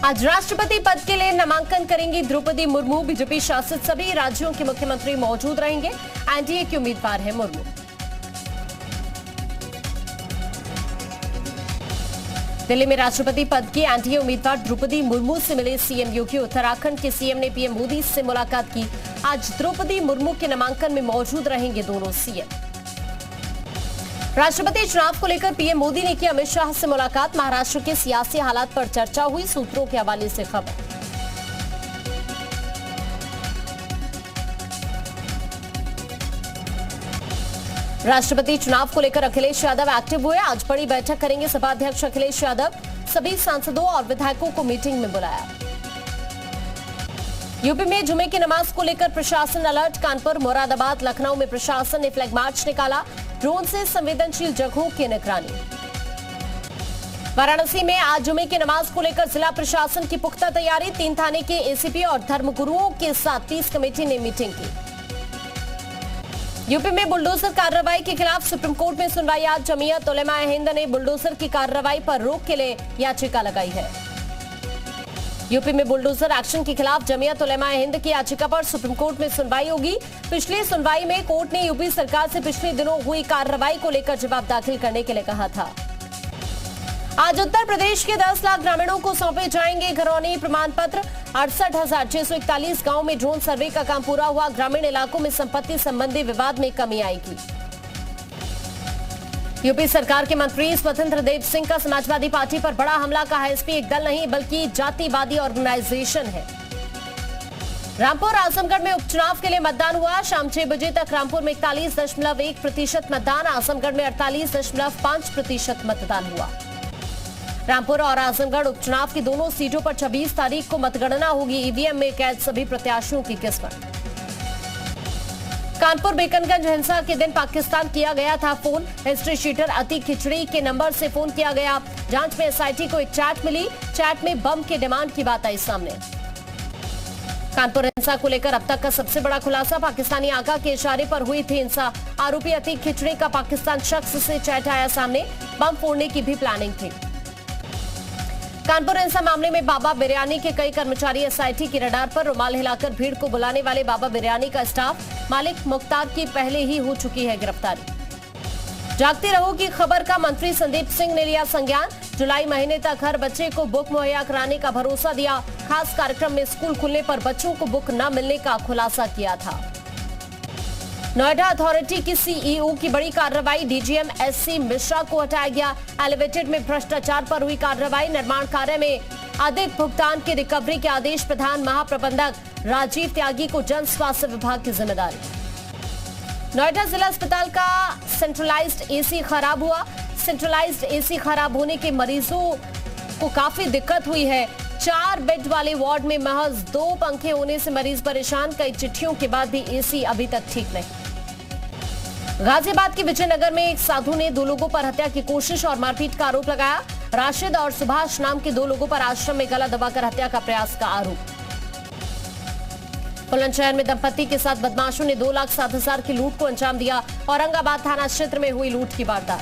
आज राष्ट्रपति पद के लिए नामांकन करेंगी द्रौपदी मुर्मू। बीजेपी शासित सभी राज्यों के मुख्यमंत्री मौजूद रहेंगे। एनडीए की उम्मीदवार है मुर्मू। दिल्ली में राष्ट्रपति पद की एनडीए उम्मीदवार द्रौपदी मुर्मू से मिले सीएम योगी। उत्तराखंड के सीएम ने पीएम मोदी से मुलाकात की। आज द्रौपदी मुर्मू के नामांकन में मौजूद रहेंगे दोनों सीएम। राष्ट्रपति चुनाव को लेकर पीएम मोदी ने की अमित शाह से मुलाकात। महाराष्ट्र के सियासी हालात पर चर्चा हुई। सूत्रों के हवाले से खबर। राष्ट्रपति चुनाव को लेकर अखिलेश यादव एक्टिव हुए। आज बड़ी बैठक करेंगे सपा अध्यक्ष अखिलेश यादव। सभी सांसदों और विधायकों को मीटिंग में बुलाया। यूपी में जुमे की नमाज को लेकर प्रशासन अलर्ट। कानपुर, मुरादाबाद, लखनऊ में प्रशासन ने फ्लैग मार्च निकाला। ड्रोन से संवेदनशील जगहों की निगरानी। वाराणसी में आज जुमे की नमाज को लेकर जिला प्रशासन की पुख्ता तैयारी। 3 थाने के एसीपी और धर्मगुरुओं के साथ 30 कमेटी ने मीटिंग की। यूपी में बुलडोजर कार्रवाई के खिलाफ सुप्रीम कोर्ट में सुनवाई। आज जमीयत उलेमा ए हिंद ने बुलडोजर की कार्रवाई पर रोक के लिए याचिका लगाई है। यूपी में बुलडोजर एक्शन के खिलाफ जमीयत उलेमा ए हिंद की याचिका पर सुप्रीम कोर्ट में सुनवाई होगी। पिछली सुनवाई में कोर्ट ने यूपी सरकार से पिछले दिनों हुई कार्रवाई को लेकर जवाब दाखिल करने के लिए कहा था। आज उत्तर प्रदेश के 10 लाख ग्रामीणों को सौंपे जाएंगे घरौनी प्रमाण पत्र। 68,641 गांव में ड्रोन सर्वे का काम पूरा हुआ। ग्रामीण इलाकों में संपत्ति संबंधी विवाद में कमी आएगी। यूपी सरकार के मंत्री स्वतंत्र देव सिंह का समाजवादी पार्टी पर बड़ा हमला। कहा एसपी एक दल नहीं बल्कि जातिवादी ऑर्गेनाइजेशन है। रामपुर आजमगढ़ में उपचुनाव के लिए मतदान हुआ। शाम 6 बजे तक रामपुर में 41.1% मतदान, आजमगढ़ में 48.5% मतदान हुआ। रामपुर और आजमगढ़ उपचुनाव की दोनों सीटों पर 26 तारीख को मतगणना होगी। ईवीएम में कैद सभी प्रत्याशियों की किस्मत। कानपुर बेकनगंज हिंसा के दिन पाकिस्तान किया गया था फोन। हिस्ट्री शीटर अति खिचड़ी के नंबर से फोन किया गया। जांच में एसआईटी को एक चैट मिली। चैट में बम के डिमांड की बात आई सामने। कानपुर हिंसा को लेकर अब तक का सबसे बड़ा खुलासा। पाकिस्तानी आका के इशारे पर हुई थी हिंसा। आरोपी अति खिचड़ी का पाकिस्तान शख्स से चैट आया सामने। बम फोड़ने की भी प्लानिंग थी। कानपुर हिंसा मामले में बाबा बिरयानी के कई कर्मचारी एसआईटी की रडार पर। रुमाल हिलाकर भीड़ को बुलाने वाले बाबा बिरयानी का स्टाफ मालिक मुख्तार की पहले ही हो चुकी है गिरफ्तारी। जागते रहो की खबर का मंत्री संदीप सिंह ने लिया संज्ञान। जुलाई महीने तक हर बच्चे को बुक मुहैया कराने का भरोसा दिया। खास कार्यक्रम में स्कूल खुलने पर बच्चों को बुक न मिलने का खुलासा किया था। नोएडा अथॉरिटी की सीईओ की बड़ी कार्रवाई। डीजीएम एससी मिश्रा को हटाया गया। एलिवेटेड में भ्रष्टाचार पर हुई कार्रवाई। निर्माण कार्य में अधिक भुगतान की रिकवरी के आदेश। प्रधान महाप्रबंधक राजीव त्यागी को जन स्वास्थ्य विभाग की जिम्मेदारी। नोएडा जिला अस्पताल का सेंट्रलाइज्ड एसी खराब हुआ। सेंट्रलाइज्ड एसी खराब होने के मरीजों को काफी दिक्कत हुई है। 4 बेड वाले वार्ड में महज 2 पंखे होने से मरीज परेशान। कई चिट्ठियों के बाद भी एसी अभी तक ठीक नहीं। गाजियाबाद के विजयनगर में एक साधु ने 2 लोगों पर हत्या की कोशिश और मारपीट का आरोप लगाया। राशिद और सुभाष नाम के 2 लोगों पर आश्रम में गला दबाकर हत्या का प्रयास का आरोप। बुलंदशहर में दंपति के साथ बदमाशों ने 2,07,000 की लूट को अंजाम दिया। औरंगाबाद थाना क्षेत्र में हुई लूट की वारदात।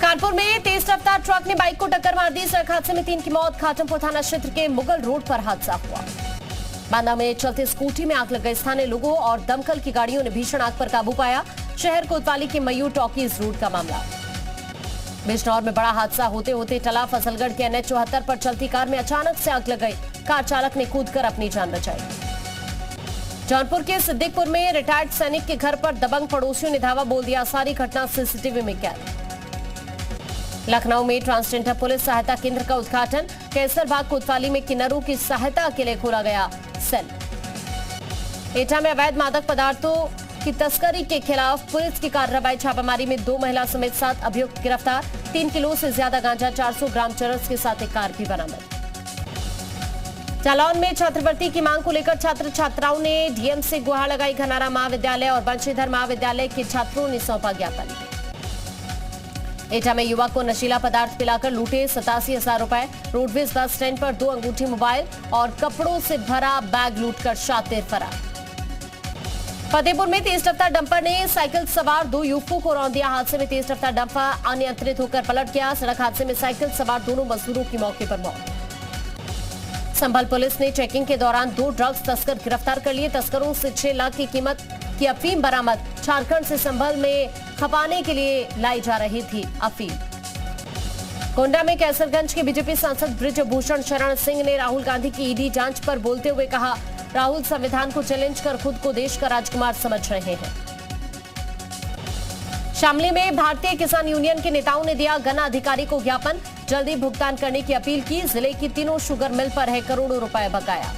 कानपुर में तेज रफ्तार ट्रक ने बाइक को टक्कर मार दी। सड़क हादसे में 3 की मौत। खाटमपुर थाना क्षेत्र के मुगल रोड पर हादसा हुआ। बांदा में चलते स्कूटी में आग लग गई। स्थानीय लोगों और दमकल की गाड़ियों ने भीषण आग पर काबू पाया। शहर कोतवाली के मयूर टॉकीज रोड का मामला। बिजनौर में बड़ा हादसा होते होते टला। फसलगढ़ के NH 74 पर चलती कार में अचानक से आग लग गई। कार चालक ने कूदकर अपनी जान बचाई। जौनपुर के सिद्दीकपुर में रिटायर्ड सैनिक के घर पर दबंग पड़ोसियों ने धावा बोल दिया। सारी घटना सीसीटीवी में कैद। लखनऊ में ट्रांसजेंडर पुलिस सहायता केंद्र का उद्घाटन। कैसरबाग कोतवाली में किन्नरों की सहायता के लिए खोला गया सेल। एटा में अवैध मादक पदार्थों की तस्करी के खिलाफ पुलिस की कार्रवाई। छापामारी में 2 महिला समेत 7 अभियुक्त गिरफ्तार। 3 किलो से ज्यादा गांजा, 400 ग्राम चरस के साथ एक कार भी बरामद। जालौन में छात्रवृत्ति की मांग को लेकर छात्र छात्राओं ने डीएम से गुहार लगाई। घनारा महाविद्यालय और बंशीधर महाविद्यालय के छात्रों ने सौंपा ज्ञापन। एटा में युवक को नशीला पदार्थ पिलाकर लूटे 87,000 रुपए। रोडवेज बस स्टैंड पर 2 अंगूठी मोबाइल और कपड़ों से भरा बैग लूटकर शातिर फरार। फतेहपुर में तेज रफ्तार डंपर ने साइकिल सवार 2 युवकों को रौंद दिया। हादसे में तेज रफ्तार डंपर अनियंत्रित होकर पलट गया। सड़क हादसे में साइकिल सवार दोनों मजदूरों की मौके पर मौत। संभल पुलिस ने चेकिंग के दौरान 2 ड्रग्स तस्कर गिरफ्तार कर लिए। तस्करों से 6 लाख की कीमत की अफीम बरामद। झारखंड से संभल में खपाने के लिए लाई जा रही थी अफीम। गोंडा में कैसरगंज के बीजेपी सांसद ब्रिजभूषण शरण सिंह ने राहुल गांधी की ईडी जांच पर बोलते हुए कहा, राहुल संविधान को चैलेंज कर खुद को देश का राजकुमार समझ रहे हैं। शामली में भारतीय किसान यूनियन के नेताओं ने दिया गन्ना अधिकारी को ज्ञापन। जल्दी भुगतान करने की अपील की। जिले की तीनों शुगर मिल पर है करोड़ों रुपए बकाया।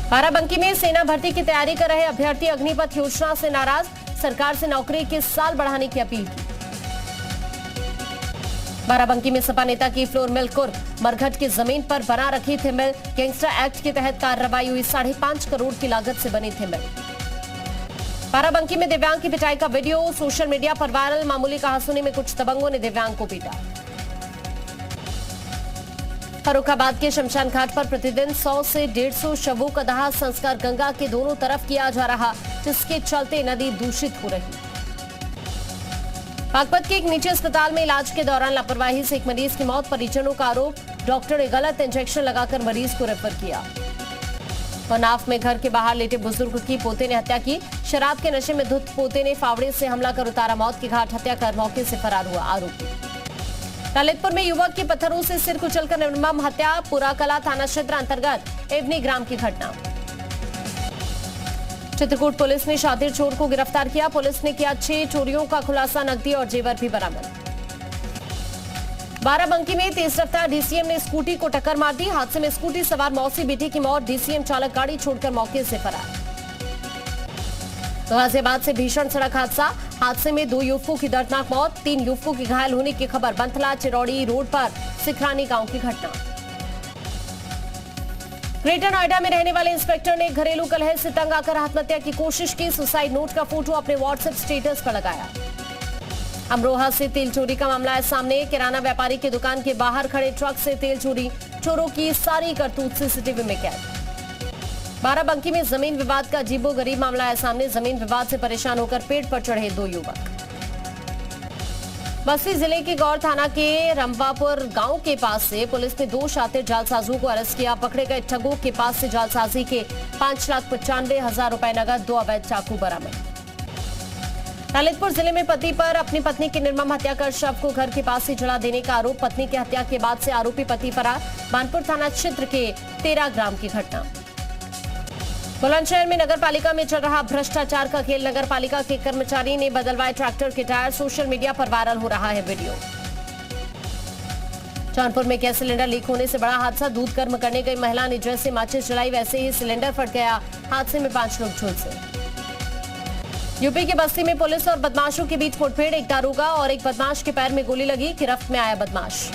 बाराबंकी में सेना भर्ती की तैयारी कर रहे अभ्यर्थी अग्निपथ योजना से नाराज। सरकार से नौकरी के साल बढ़ाने की अपील की। बाराबंकी में सपा नेता की फ्लोर मिल कुर्क मरघट की जमीन पर बना रखी थी मिल। गैंगस्टर एक्ट के तहत कार्रवाई हुई। 5.5 करोड़ की लागत से बनी थी मिल। बाराबंकी में दिव्यांग की पिटाई का वीडियो सोशल मीडिया पर वायरल। मामूली कहासुनी में कुछ दबंगों ने दिव्यांग को पीटा। फर्रुखाबाद के शमशान घाट पर प्रतिदिन 100 से 150 शवों का दाह संस्कार गंगा के दोनों तरफ किया जा रहा, जिसके चलते नदी दूषित हो रही। बागपत के एक निजी अस्पताल में इलाज के दौरान लापरवाही से एक मरीज की मौत। परिजनों का आरोप, डॉक्टर ने गलत इंजेक्शन लगाकर मरीज को रेफर किया। वनाफ में घर के बाहर लेटे बुजुर्ग की पोते ने हत्या की। शराब के नशे में धुत पोते ने फावड़े से हमला कर उतारा मौत के घाट। हत्या कर मौके से फरार हुआ आरोपी। ललितपुर में युवक के पत्थरों से सिर कुचलकर निर्मम हत्या। पुराकला थाना क्षेत्र अंतर्गत एवनी ग्राम की घटना। चित्रकूट पुलिस ने शातिर चोर को गिरफ्तार किया। पुलिस ने किया 6 चोरियों का खुलासा। नकदी और जेवर भी बरामद। बाराबंकी में तेज रफ्तार डीसीएम ने स्कूटी को टक्कर मार दी। हादसे में स्कूटी सवार मौसी बेटी की मौत। डीसीएम चालक गाड़ी छोड़कर मौके से फरार। गाजियाबाद से भीषण सड़क हादसा। हादसे में 2 युवकों की दर्दनाक मौत। 3 युवकों की घायल होने की खबर। बंथला चिरौड़ी रोड पर सिखरानी गांव की घटना। ग्रेटर नोएडा में रहने वाले इंस्पेक्टर ने घरेलू कलह से तंग आकर आत्महत्या की कोशिश की। सुसाइड नोट का फोटो अपने व्हाट्सएप स्टेटस पर लगाया। अमरोहा से तेल चोरी का मामला है सामने। किराना व्यापारी की दुकान के बाहर खड़े ट्रक से तेल चोरी। चोरों की सारी करतूत सीसीटीवी में कैद। बाराबंकी में जमीन विवाद का अजीबोगरीब मामला है सामने। जमीन विवाद से परेशान होकर पेड़ पर चढ़े 2 युवक। बस्ती जिले के गौर थाना के रंबापुर गांव के पास से पुलिस ने 2 शातिर जालसाजों को अरेस्ट किया। पकड़े गए ठगों के पास से जालसाजी के 5,95,000 रुपए नगद, 2 अवैध चाकू बरामद। ललितपुर जिले में पति पर अपनी पत्नी की निर्मम हत्या कर शव को घर के पास ही जला देने का आरोप। पत्नी की हत्या के बाद से आरोपी पति फरार। मानपुर थाना क्षेत्र के 13 ग्राम की घटना। बुलंदशहर में नगर पालिका में चल रहा भ्रष्टाचार का खेल। नगर पालिका के कर्मचारी ने बदलवाए ट्रैक्टर के टायर। सोशल मीडिया पर वायरल हो रहा है वीडियो। जौनपुर में गैस सिलेंडर लीक होने से बड़ा हादसा। दूध गर्म करने गई महिला ने जैसे माचिस जलाई वैसे ही सिलेंडर फट गया। हादसे में 5 लोग झुलसे। यूपी के बस्ती में पुलिस और बदमाशों के बीच मुठभेड़। एक दारोगा और एक बदमाश के पैर में गोली लगी। गिरफ्त में आया बदमाश।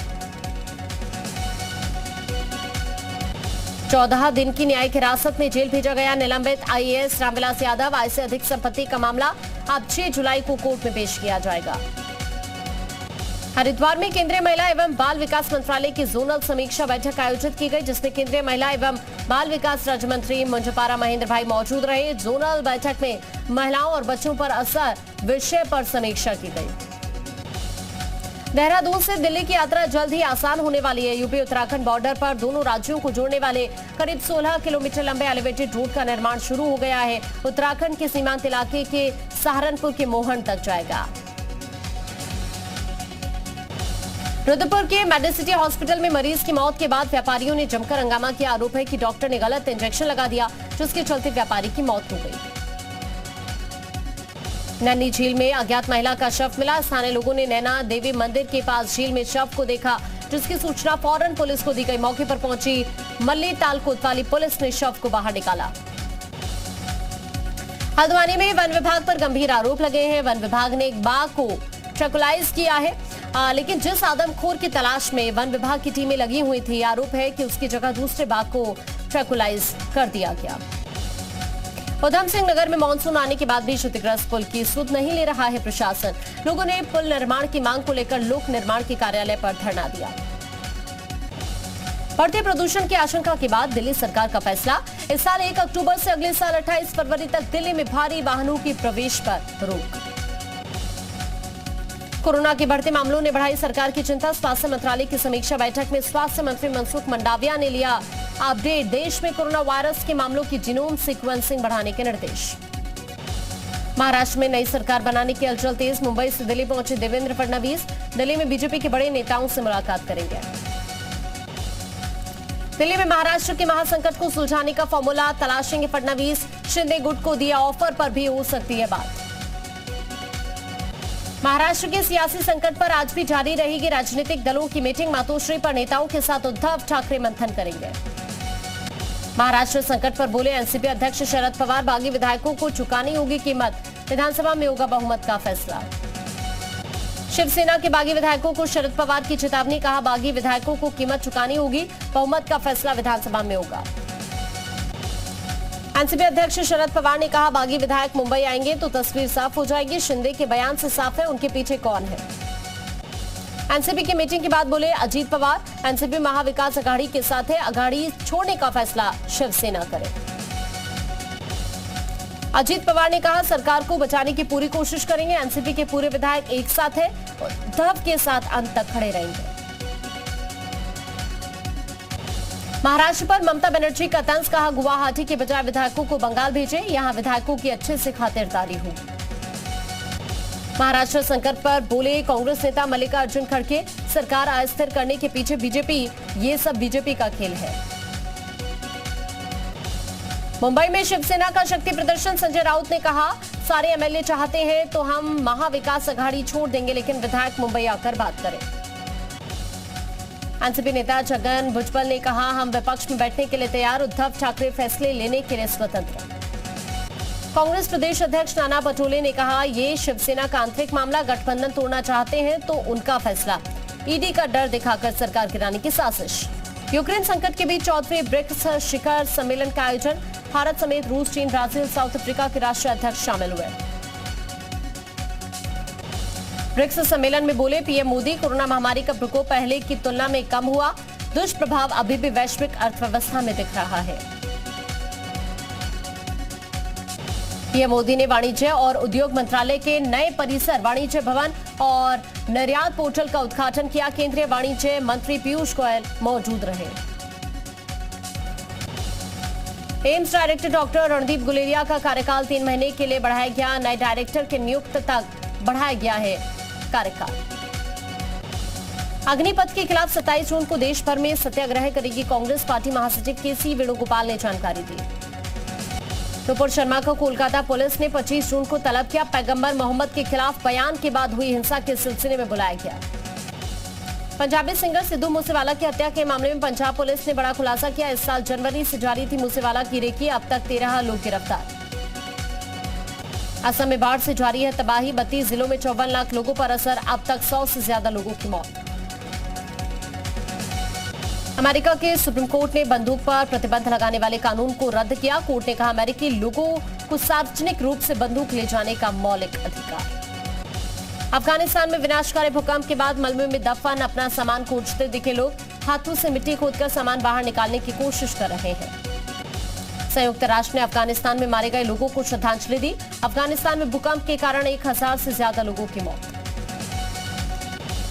14 दिन की न्यायिक हिरासत में जेल भेजा गया निलंबित आईएएस रामविलास यादव। आय से अधिक संपत्ति का मामला अब 6 जुलाई को कोर्ट में पेश किया जाएगा। हरिद्वार में केंद्रीय महिला एवं बाल विकास मंत्रालय की जोनल समीक्षा बैठक आयोजित की गई, जिसमें केंद्रीय महिला एवं बाल विकास राज्य मंत्री मुंजपारा महेंद्र भाई मौजूद रहे। जोनल बैठक में महिलाओं और बच्चों पर असर विषय पर समीक्षा की गई। देहरादून से दिल्ली की यात्रा जल्द ही आसान होने वाली है। यूपी उत्तराखंड बॉर्डर पर दोनों राज्यों को जोड़ने वाले करीब 16 किलोमीटर लंबे एलिवेटेड रोड का निर्माण शुरू हो गया है। उत्तराखंड के सीमांत इलाके के सहारनपुर के मोहन तक जाएगा। रुद्रपुर के मेडिसिटी हॉस्पिटल में मरीज की मौत के बाद व्यापारियों ने जमकर हंगामा किया। आरोप है कि डॉक्टर ने गलत इंजेक्शन लगा दिया, जिसके चलते व्यापारी की मौत हो गई। नैनी झील में अज्ञात महिला का शव मिला। स्थानीय लोगों ने नैना देवी मंदिर के पास झील में शव को देखा, जिसकी सूचना फौरन पुलिस को दी गई। मौके पर पहुंची मल्ली ताल कोतवाली पुलिस ने शव को बाहर निकाला। हल्द्वानी में वन विभाग पर गंभीर आरोप लगे हैं। वन विभाग ने एक बाघ को ट्रैकुलाइज किया है, लेकिन जिस आदमखोर की तलाश में वन विभाग की टीमें लगी हुई थी, आरोप है कि उसकी जगह दूसरे बाघ को ट्रैकुलाइज कर दिया गया। उधम सिंह नगर में मानसून आने के बाद भी क्षतिग्रस्त पुल की सुध नहीं ले रहा है प्रशासन। लोगों ने पुल निर्माण की मांग को लेकर लोक निर्माण के कार्यालय पर धरना दिया। बढ़ते प्रदूषण की आशंका के बाद दिल्ली सरकार का फैसला, इस साल 1 अक्टूबर से अगले साल 28 फरवरी तक दिल्ली में भारी वाहनों की प्रवेश पर रोक। कोरोना के बढ़ते मामलों ने बढ़ाई सरकार की चिंता, स्वास्थ्य मंत्रालय की समीक्षा बैठक में स्वास्थ्य मंत्री मनसुख मंडाविया ने लिया अपडेट, देश में कोरोना वायरस के मामलों की जीनोम सीक्वेंसिंग बढ़ाने के निर्देश। महाराष्ट्र में नई सरकार बनाने की हलचल तेज, मुंबई से दिल्ली पहुंचे देवेंद्र फडणवीस, दिल्ली में बीजेपी के बड़े नेताओं से मुलाकात करेंगे। दिल्ली में महाराष्ट्र के महासंकट को सुलझाने का फॉर्मूला तलाशेंगे फडणवीस, शिंदे गुट को दिया ऑफर पर भी हो सकती है बात। महाराष्ट्र के सियासी संकट पर आज भी जारी रहेगी राजनीतिक दलों की मीटिंग, मातोश्री पर नेताओं के साथ उद्धव ठाकरे मंथन करेंगे। महाराष्ट्र संकट पर बोले एनसीपी अध्यक्ष शरद पवार, बागी विधायकों को चुकानी होगी कीमत, विधानसभा में होगा बहुमत का फैसला। शिवसेना के बागी विधायकों को शरद पवार की चेतावनी, कहा बागी विधायकों को कीमत चुकानी होगी, बहुमत का फैसला विधानसभा में होगा। एनसीपी अध्यक्ष शरद पवार ने कहा बागी विधायक मुंबई आएंगे तो तस्वीर साफ हो जाएगी, शिंदे के बयान से साफ है उनके पीछे कौन है। एनसीपी की मीटिंग के बाद बोले अजीत पवार, एनसीपी महाविकास अघाड़ी के साथ है, अघाड़ी छोड़ने का फैसला शिवसेना करे। अजीत पवार ने कहा सरकार को बचाने की पूरी कोशिश करेंगे, एनसीपी के पूरे विधायक एक साथ है, उद्धव के साथ अंत तक खड़े रहेंगे। महाराष्ट्र पर ममता बनर्जी का तंज, कहा गुवाहाटी के बजाय विधायकों को बंगाल भेजे, यहां विधायकों की अच्छे से खातिरदारी होगी। महाराष्ट्र संकट पर बोले कांग्रेस नेता मल्लिकार्जुन खड़गे, सरकार अस्थिर करने के पीछे बीजेपी, ये सब बीजेपी का खेल है। मुंबई में शिवसेना का शक्ति प्रदर्शन, संजय राउत ने कहा सारे एमएलए चाहते हैं तो हम महाविकास अघाड़ी छोड़ देंगे, लेकिन विधायक मुंबई आकर बात करें। एनसीपी नेता छगन भुजबल ने कहा हम विपक्ष में बैठने के लिए तैयार, उद्धव ठाकरे फैसले लेने के लिए स्वतंत्र। कांग्रेस प्रदेश अध्यक्ष नाना पटोले ने कहा ये शिवसेना का आंतरिक मामला, गठबंधन तोड़ना चाहते हैं तो उनका फैसला, ईडी का डर दिखाकर सरकार गिराने की साजिश। यूक्रेन संकट के बीच 4वें ब्रिक्स शिखर सम्मेलन का आयोजन, भारत समेत रूस, चीन, ब्राजील, साउथ अफ्रीका के राष्ट्रीय अध्यक्ष शामिल हुए। ब्रिक्स सम्मेलन में बोले पीएम मोदी, कोरोना महामारी का प्रकोप पहले की तुलना में कम हुआ, दुष्प्रभाव अभी भी वैश्विक अर्थव्यवस्था में दिख रहा है। पीएम मोदी ने वाणिज्य और उद्योग मंत्रालय के नए परिसर, वाणिज्य भवन और निर्यात पोर्टल का उद्घाटन किया, केंद्रीय वाणिज्य मंत्री पीयूष गोयल मौजूद रहे। AIIMS director doctor Randeep Guleria का कार्यकाल 3 महीने के लिए बढ़ाया गया, नए डायरेक्टर के नियुक्त तक बढ़ाया गया है कार्यकाल। अग्निपथ के खिलाफ 27 जून को देश भर में सत्याग्रह करेगी कांग्रेस, पार्टी महासचिव केसी वेणुगोपाल ने जानकारी दी। नुपुर शर्मा को कोलकाता पुलिस ने 25 जून को तलब किया, पैगंबर मोहम्मद के खिलाफ बयान के बाद हुई हिंसा के सिलसिले में बुलाया गया। पंजाबी सिंगर सिद्धू मूसेवाला की हत्या के मामले में पंजाब पुलिस ने बड़ा खुलासा किया, इस साल जनवरी से जारी थी मूसेवाला की रेकी, अब तक 13 लोग गिरफ्तार। असम में बाढ़ से जारी है तबाही, 32 जिलों में 54 लाख लोगों पर असर, अब तक 100 से ज्यादा लोगों की मौत। अमेरिका के सुप्रीम कोर्ट ने बंदूक पर प्रतिबंध लगाने वाले कानून को रद्द किया, कोर्ट ने कहा अमेरिकी लोगों को सार्वजनिक रूप से बंदूक ले जाने का मौलिक अधिकार। अफगानिस्तान में विनाशकारी भूकंप के बाद मलबे में दफन अपना सामान खोजते दिखे लोग, हाथों से मिट्टी खोदकर सामान बाहर निकालने की कोशिश कर रहे हैं। संयुक्त राष्ट्र ने अफगानिस्तान में मारे गए लोगों को श्रद्धांजलि दी, अफगानिस्तान में भूकंप के कारण 1000 से ज्यादा लोगों की मौत।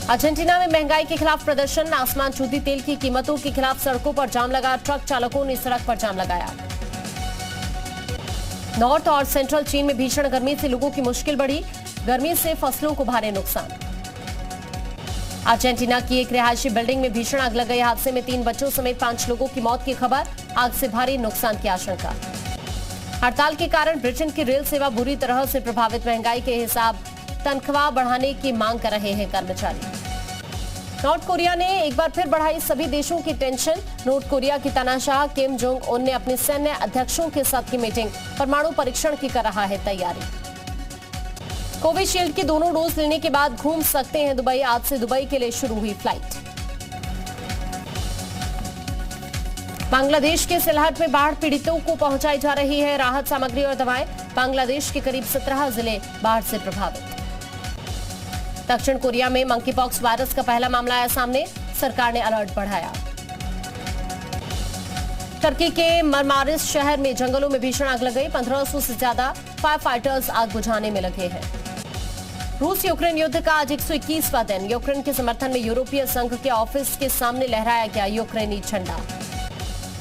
अर्जेंटीना में महंगाई के खिलाफ प्रदर्शन, आसमान छूती तेल की कीमतों के खिलाफ सड़कों पर जाम लगा, ट्रक चालकों ने सड़क पर जाम लगाया। नॉर्थ और सेंट्रल चीन में भीषण गर्मी से लोगों की मुश्किल बढ़ी, गर्मी से फसलों को भारी नुकसान। अर्जेंटीना की एक रिहायशी बिल्डिंग में भीषण आग लग गई, हादसे में 3 बच्चों समेत 5 लोगों की मौत की खबर, आग से भारी नुकसान की आशंका। हड़ताल के कारण ब्रिटेन की रेल सेवा बुरी तरह से प्रभावित, महंगाई के हिसाब तनख्वाह बढ़ाने की मांग कर रहे हैं कर्मचारी। नॉर्थ कोरिया ने एक बार फिर बढ़ाई सभी देशों की टेंशन, नॉर्थ कोरिया की तानाशाह किम जोंग उन ने अपने सैन्य अध्यक्षों के साथ की मीटिंग, परमाणु परीक्षण की कर रहा है तैयारी। कोविशील्ड की दोनों डोज लेने के बाद घूम सकते हैं दुबई, आज से दुबई के लिए शुरू हुई फ्लाइट। बांग्लादेश के सिलहट में बाढ़ पीड़ितों को पहुंचाई जा रही है राहत सामग्री और दवाएं, बांग्लादेश के करीब 17 जिले बाढ़ से प्रभावित। दक्षिण कोरिया में मंकीपॉक्स वायरस का पहला मामला आया सामने, सरकार ने अलर्ट बढ़ाया। टर्की के मरमारिस शहर में जंगलों में भीषण आग लग गई। 1500 से ज्यादा फायर फाइटर्स आग बुझाने में लगे हैं। रूस यूक्रेन युद्ध का आज 121वां दिन। यूक्रेन के समर्थन में यूरोपीय संघ के ऑफिस के सामने लहराया गया यूक्रेनी झंडा।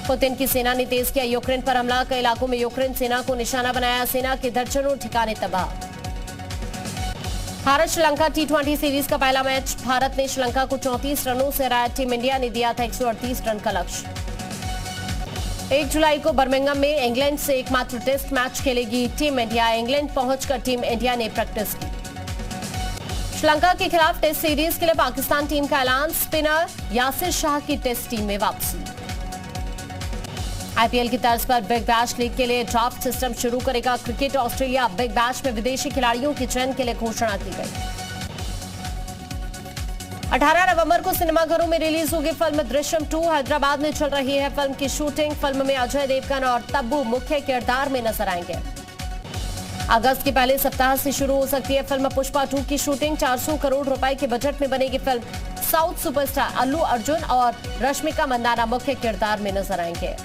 पुतिन की सेना ने तेज किया यूक्रेन पर हमला। कई इलाकों में यूक्रेन सेना को निशाना बनाया। सेना के दर्जनों ठिकाने तबाह। भारत श्रीलंका T20 सीरीज का पहला मैच भारत ने श्रीलंका को 34 रनों से हराया। टीम इंडिया ने दिया था 138 रन का लक्ष्य। 1 जुलाई को बर्मिंघम में इंग्लैंड से एकमात्र टेस्ट मैच खेलेगी टीम इंडिया। इंग्लैंड पहुंचकर टीम इंडिया ने प्रैक्टिस की। श्रीलंका के खिलाफ टेस्ट सीरीज के लिए पाकिस्तान टीम का ऐलान। स्पिनर यासिर शाह की टेस्ट टीम में वापसी। आईपीएल की तर्ज पर बिग बैश लीग के लिए ड्राफ्ट सिस्टम शुरू करेगा क्रिकेट ऑस्ट्रेलिया। बिग बैश में विदेशी खिलाड़ियों के चयन के लिए घोषणा की गई। 18 नवंबर को सिनेमाघरों में रिलीज होगी फिल्म दृश्यम 2। हैदराबाद में चल रही है फिल्म की शूटिंग। फिल्म में अजय देवगन और तब्बू मुख्य किरदार में नजर आएंगे। अगस्त के पहले सप्ताह से शुरू हो सकती है फिल्म पुष्पा 2 की शूटिंग। 400 करोड़ रुपए के बजट में बनेगी film. South superstar Allu Arjun और रश्मिका मंदाना मुख्य किरदार में नजर आएंगे।